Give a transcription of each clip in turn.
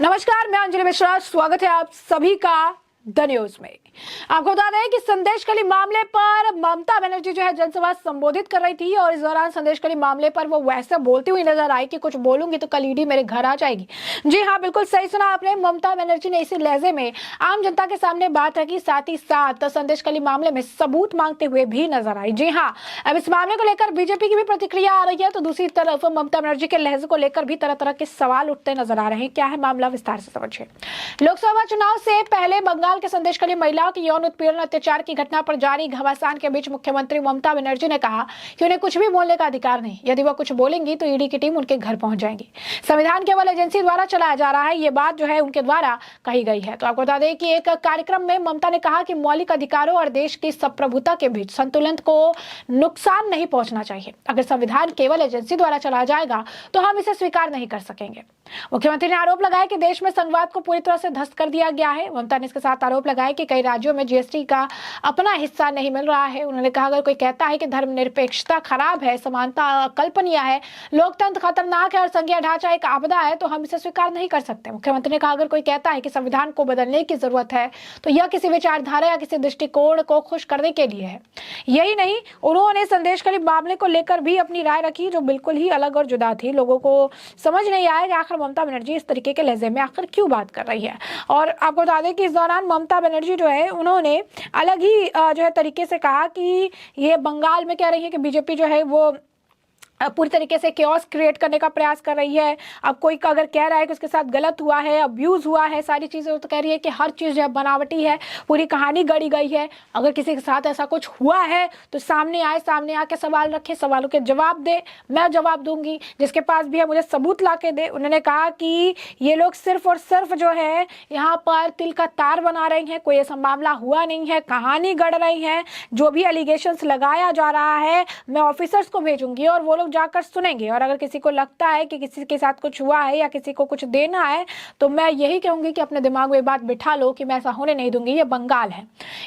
नमस्कार, मैं अंजलि मिश्रा। स्वागत है आप सभी का द न्यूज में। आपको बता दें कि संदेशखाली मामले पर ममता बनर्जी जो है जनसभा संबोधित कर रही थी और इस दौरान संदेशखाली मामले पर वो वैसे बोलती हुई नजर आई कि कुछ बोलूंगी तो कल ईडी मेरे घर आ जाएगी। जी हाँ, बिल्कुल सही सुना आपने। ममता बनर्जी ने इसी लहजे में आम जनता के सामने बात रखी, साथ ही साथ संदेशखाली मामले में सबूत मांगते हुए भी नजर आई। जी हाँ, अब इस मामले को लेकर बीजेपी की भी प्रतिक्रिया आ रही है, तो दूसरी तरफ ममता बनर्जी के लहजे को लेकर भी तरह तरह के सवाल उठते नजर आ रहे हैं। क्या है मामला, विस्तार से समझिए। लोकसभा चुनाव से पहले बंगाल के संदेशखाली महिलाओं की यौन उत्पीड़न अत्याचार की घटना पर जारी घमासान के बीच मुख्यमंत्री ममता बनर्जी ने कहा कि उन्हें कुछ भी बोलने का अधिकार नहीं। यदि वह कुछ बोलेंगी तो ईडी की टीम उनके घर पहुंच जाएगी। संविधान केवल एजेंसी द्वारा चलाया जा रहा है, ये बात जो है उनके द्वारा कही गई है। तो आपको बता दें कि एक कार्यक्रम में ममता ने कहा कि मौलिक अधिकारों और देश की संप्रभुता के बीच संतुलन को नुकसान नहीं पहुंचना चाहिए। अगर संविधान केवल एजेंसी द्वारा चलाया जाएगा तो हम इसे स्वीकार नहीं कर सकेंगे। मुख्यमंत्री ने आरोप लगाया कि देश में संघवाद को पूरी तरह से ध्वस्त कर दिया गया है। ममता ने इसके साथ आरोप लगाया कि कई राज्यों में जीएसटी का अपना हिस्सा नहीं मिल रहा है। उन्होंने कहा, अगर कोई कहता है कि धर्मनिरपेक्षता खराब है, समानता अकल्पनीय है, लोकतंत्र खतरनाक है और संघीय ढांचा एक आपदा है, तो हम इसे स्वीकार नहीं कर सकते। मुख्यमंत्री ने कहा, अगर कोई कहता है कि संविधान को बदलने की जरूरत है तो यह किसी विचारधारा या किसी दृष्टिकोण को खुश करने के लिए है। यही नहीं, उन्होंने संदेशखाली मामले को लेकर भी अपनी राय रखी, जो बिल्कुल ही अलग और जुदा थी। लोगों को समझ नहीं आया कि आखिर ममता बनर्जी इस तरीके के लहजे में आखिर क्यों बात कर रही है। और आपको बता दें कि इस दौरान ममता बनर्जी जो है उन्होंने अलग ही जो है तरीके से कहा कि ये बंगाल में कह रही है कि बीजेपी जो है वो पूरी तरीके से केओस क्रिएट करने का प्रयास कर रही है। अब कोई अगर कह रहा है कि उसके साथ गलत हुआ है, अब्यूज हुआ है, सारी चीजें, तो कह रही है कि हर चीज जो है बनावटी है, पूरी कहानी गढ़ी गई है। अगर किसी के साथ ऐसा कुछ हुआ है तो सामने आए, सामने आके सवाल रखे, सवालों के जवाब दे, मैं जवाब दूंगी। जिसके पास भी है मुझे सबूत ला के दे। उन्होंने कहा कि ये लोग सिर्फ और सिर्फ जो है यहाँ पर तिल का तार बना रही है, कोई ऐसा मामला हुआ नहीं है, कहानी गढ़ रही है। जो भी एलिगेशंस लगाया जा रहा है मैं ऑफिसर्स को भेजूंगी और वो लोग जाकर सुनेंगे। और अगर किसी को लगता है कि किसी के साथ कुछ हुआ है या किसी को कुछ देना है तो मैं यही कहूंगी कि अपने दिमाग में बात बिठा लो कि मैं ऐसा होने नहीं दूंगी। ये बंगाल है।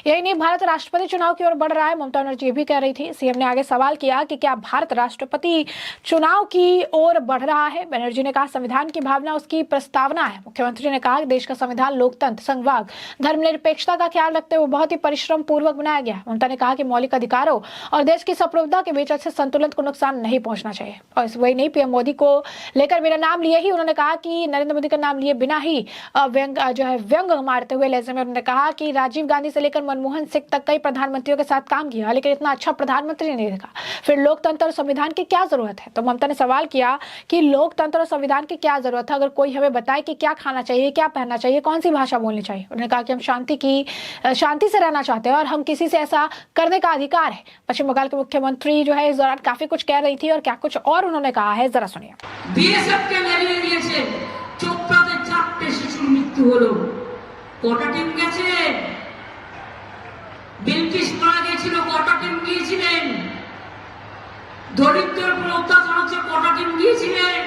यही नहीं, भारत राष्ट्रपति चुनाव की ओर बढ़ रहा है। ममता बनर्जी ये भी कह रही थी। सीएम ने आगे सवाल किया कि क्या भारत राष्ट्रपति चुनाव की ओर बढ़ रहा है। बनर्जी ने कहा, संविधान की भावना उसकी प्रस्तावना है। मुख्यमंत्री ने कहा, देश का संविधान लोकतंत्र, संघवाद, धर्मनिरपेक्षता का ख्याल रखते हुए बहुत ही परिश्रम पूर्वक बनाया गया। ममता ने कहा कि मौलिक अधिकारों और देश की संप्रभुता के बीच अच्छे संतुलन को नुकसान नहीं पहुंचना चाहिए। और वही नहीं, पीएम मोदी को लेकर मेरा नाम लिए ही उन्होंने कहा कि नरेंद्र मोदी का नाम लिए बिना ही व्यंग मारते हुए लहजे में उन्होंने कहा कि राजीव गांधी से लेकर मनमोहन सिंह तक कई प्रधानमंत्रियों के साथ काम किया, लेकिन इतना अच्छा प्रधानमंत्री नहीं देखा। फिर लोकतंत्र और संविधान की क्या जरूरत है। तो ममता ने सवाल किया कि लोकतंत्र और संविधान की क्या जरूरत है, अगर कोई हमें बताए कि क्या खाना चाहिए, क्या पहनना चाहिए, कौन सी भाषा बोलनी चाहिए। उन्होंने कहा कि हम शांति से रहना चाहते हैं और हम किसी से ऐसा करने का अधिकार है। पश्चिम बंगाल के मुख्यमंत्री जो है इस दौरान काफी कुछ कह रही थी और क्या कुछ और उन्होंने कहा है, जरा सुनिए। बीएसएफ के মেরিয়ে দিয়েছে, চোপড়াতে 4টে শিশুর মৃত্যু হলো। কটা টিম গেছে? বিলকিস মারা গিয়েছিল, কটা টিম গিয়েছিলেন? দরিদ্রের উপর অত্যাচার হচ্ছে, কটা টিম গিয়েছিলেন?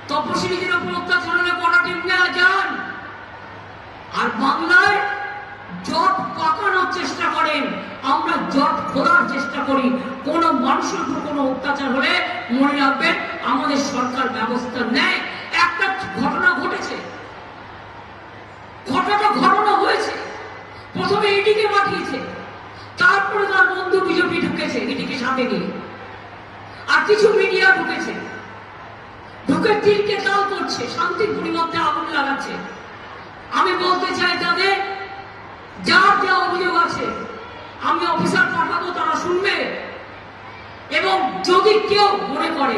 তপশিলীদের উপর অত্যাচার হলে কটা টিম যান? আর বাংলায় জট পাকানোর চেষ্টা করেন, আমরা জট খোলার চেষ্টা করি। কোন মানুষের উপর কোনো অত্যাচার হলে মনে রাখবেন আমাদের সরকার ব্যবস্থা নেয়। একটা ঘটনা ঘটেছে, ঘটনা হয়েছে, প্রথমে ইডিকে পাঠিয়েছে, তারপরে তার বন্ধু বিজেপি ঢুকেছে ইডিকে সাথে নিয়ে, আর কিছু মিডিয়া ঢুকেছে, ঢুকে তিলকে তাল করছে, শান্তির পরিবর্তে আগুন লাগাচ্ছে। আমি বলতে চাই তাদের যার যা অভিযোগ আছে আমি অফিসার পাঠাবো, তারা শুনবে। এবং যদি কেউ মনে করে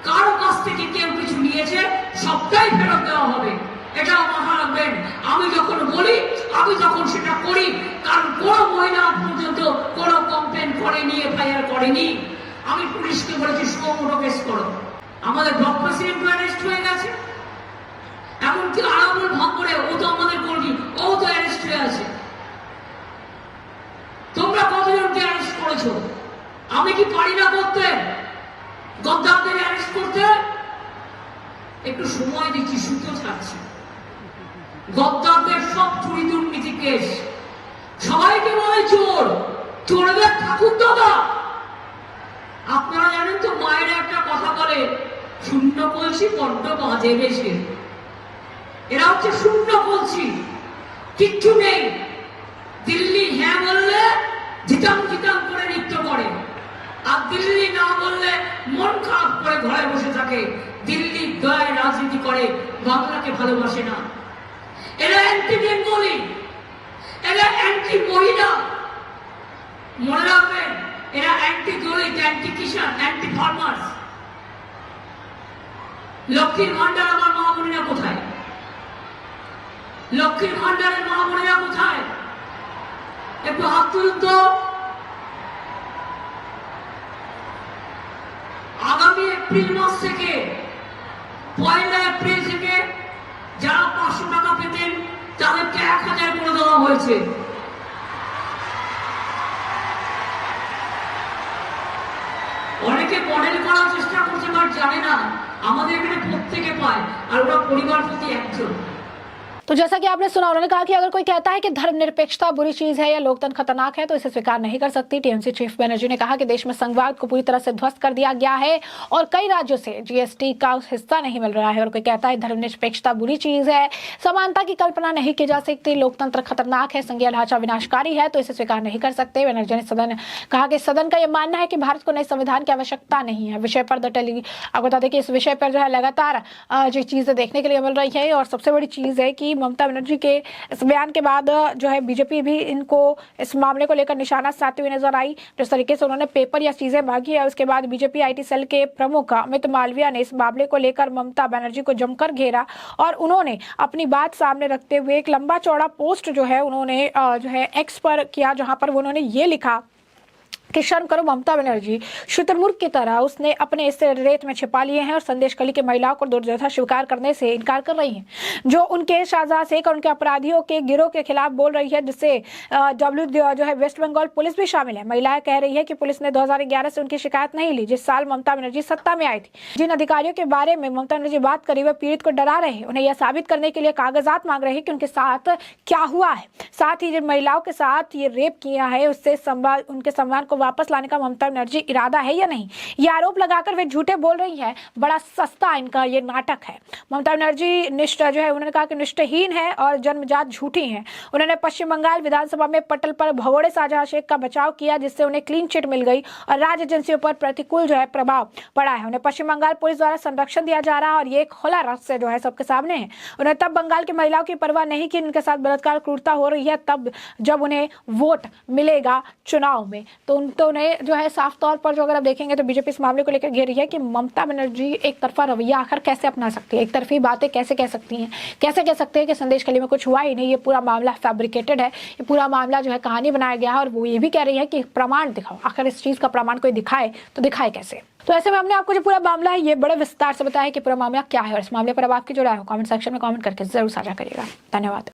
কারো কাছ থেকে কেউ কিছু নিয়েছে সবটাই ফেরত দেওয়া হবে, এটাও মাথা রাখবেন। আমি যখন বলি আমি তখন সেটা করি, কারণ কোনো মহিলা পর্যন্ত কোনো কমপ্লেন করেনি, এফআইআর করেনি। আমি পুলিশকে বলেছি সুমোটো কেস করো। আমাদের ব্লক প্রেসিডেন্ট অ্যারেস্ট হয়ে গেছে, এমনকি আরামুল ভাগ করে ও তো আমাদের কর্মী, ও তো অ্যারেস্ট হয়ে আছে। তোমরা কতজনকে অ্যারেস্ট করেছো? আমি কি পারি না করতে? গদ্দারদের অ্যারেস্ট করতে একটু সময় দিচ্ছি, সুতো ছাড়ছি। গদ্দারদের সব চুরি দুর্নীতি কেস, সবাইকে বলে চোর, চোরদের ঠাকুর দাদা। আপনারা জানেন তো, মায়ের একটা কথা বলে, শূন্য বলছি বড্ড বাজে বেশি। এরা হচ্ছে শূন্য বলছি, কিচ্ছু নেই। দিল্লি হ্যাঁ বললে ঝিটাম ঝিটাম করে নৃত্য করে, আর দিল্লি না বললে মন খারাপ করে ঘরে বসে থাকে। দিল্লি দয়ায় রাজনীতি করে, বাংলাকে ভালোবাসে না। এরা অ্যান্টি বেঙ্গলি, এরা অ্যান্টি মহিলা। মনে রাখবেন, এরা অ্যান্টি দলিত, অ্যান্টি কিষাণ, অ্যান্টি ফার্মার্স। লক্ষ্মীর ভান্ডার আমার মা বোনেরা কোথায়? লক্ষ্মীর ভান্ডারের মা বোনেরা কোথায়? একটু হাত তুলুন তো। আগামী এপ্রিল মাস থেকে, 1 এপ্রিল থেকে যারা 500 টাকা পেতেন তাদেরকে 1000 করে দেওয়া হয়েছে। অনেকে মডেল করার চেষ্টা করছে, বাট জানে না আমাদের এখানে প্রত্যেকে পায়, আর ওরা পরিবার প্রতি একজন। तो जैसा कि आपने सुना, उन्होंने कहा कि अगर कोई कहता है कि धर्मनिरपेक्षता बुरी चीज है या लोकतंत्र खतरनाक है तो इसे स्वीकार नहीं कर सकती। टीएमसी चीफ बनर्जी ने कहा कि देश में संघवाद को पूरी तरह से ध्वस्त कर दिया गया है और कई राज्यों से जीएसटी का हिस्सा नहीं मिल रहा है। और कोई कहता है धर्मनिरपेक्षता बुरी चीज है, समानता की कल्पना नहीं की जा सकती, लोकतंत्र खतरनाक है, संघीय ढांचा विनाशकारी है तो इसे स्वीकार नहीं कर सकते। बनर्जी ने कहा कि सदन का यह मानना है कि भारत को नए संविधान की आवश्यकता नहीं है। विषय पर आपको बता दें कि इस विषय पर जो है लगातार जो चीजें देखने के लिए मिल रही है। और सबसे बड़ी चीज है कि ममता बनर्जी के इस बयान के बाद जो है बीजेपी भी इनको इस मामले को लेकर निशाना साधती हुई नजर आई। जिस तरीके से उन्होंने पेपर या चीजें मांगी है, उसके बाद बीजेपी आईटी सेल के प्रमुख अमित मालविया ने इस मामले को लेकर ममता बनर्जी को जमकर घेरा और उन्होंने अपनी बात सामने रखते हुए एक लंबा चौड़ा पोस्ट जो है उन्होंने जो है एक्स पर किया, जहां पर उन्होंने ये लिखा कि शर्म करो ममता बनर्जी, शुतुरमुर्ग की तरह उसने अपने इस रेत में छिपा लिए हैं और संदेश कली के महिलाओं को दुर्दशा स्वीकार करने से इनकार कर रही हैं, जो उनके शाहजहां शेख और उनके अपराधियों के गिरोह के खिलाफ बोल रही है, जिससे जो है वेस्ट बंगाल पुलिस भी शामिल है। महिलाएं कह रही है कि पुलिस ने 2011 से उनकी शिकायत नहीं ली, जिस साल ममता बनर्जी सत्ता में आई थी। जिन अधिकारियों के बारे में ममता बनर्जी बात करी वे पीड़ित को डरा रहे हैं, उन्हें यह साबित करने के लिए कागजात मांग रहे हैं कि उनके साथ क्या हुआ है। साथ ही जिन महिलाओं के साथ ये रेप किया है उससे उनके सम्मान को वापस लाने का ममता बनर्जी इरादा है या नहीं, ये आरोप लगाकर वे झूठे बोल रही हैं। बड़ा सस्ता इनका ये नाटक है। ममता बनर्जी निष्ठा जो है, उन्होंने कहा कि निष्ठाहीन है और जन्मजात झूठी हैं। उन्होंने पश्चिम बंगाल विधानसभा में पटल पर भगोड़े शाहजहां शेख का बचाव किया, जिससे उन्हें क्लीन चिट मिल गई और राज्य एजेंसियों पर प्रतिकूल जो है प्रभाव पड़ा है। उन्हें पश्चिम बंगाल पुलिस द्वारा संरक्षण दिया जा रहा है और ये एक खुला रहस्य जो है सबके सामने है। उन्हें तब बंगाल की महिलाओं की परवाह नहीं की उनके साथ बलात्कार क्रूरता हो रही है, तब जब उन्हें वोट मिलेगा चुनाव में तो उन्हें जो है साफ तौर पर जो अगर आप देखेंगे तो बीजेपी इस मामले को लेकर घेर रही है कि ममता बनर्जी एक तरफा रवैया आखिर कैसे अपना सकती है, एक तरफी बातें कैसे कह सकती हैं, कैसे कह सकते हैं कि संदेश कली में कुछ हुआ ही नहीं, ये पूरा मामला फैब्रिकेटेड है, ये पूरा मामला जो है कहानी बनाया गया है। और वो ये भी कह रही है कि प्रमाण दिखाओ, आखिर इस चीज का प्रमाण कोई दिखाए तो दिखाए कैसे। तो ऐसे में हमने आपको जो पूरा मामला है ये बड़े विस्तार से बताया कि पूरा मामला क्या है और इस मामले पर अब आपकी जो राय हो कमेंट सेक्शन में कमेंट करके जरूर साझा करिएगा। धन्यवाद।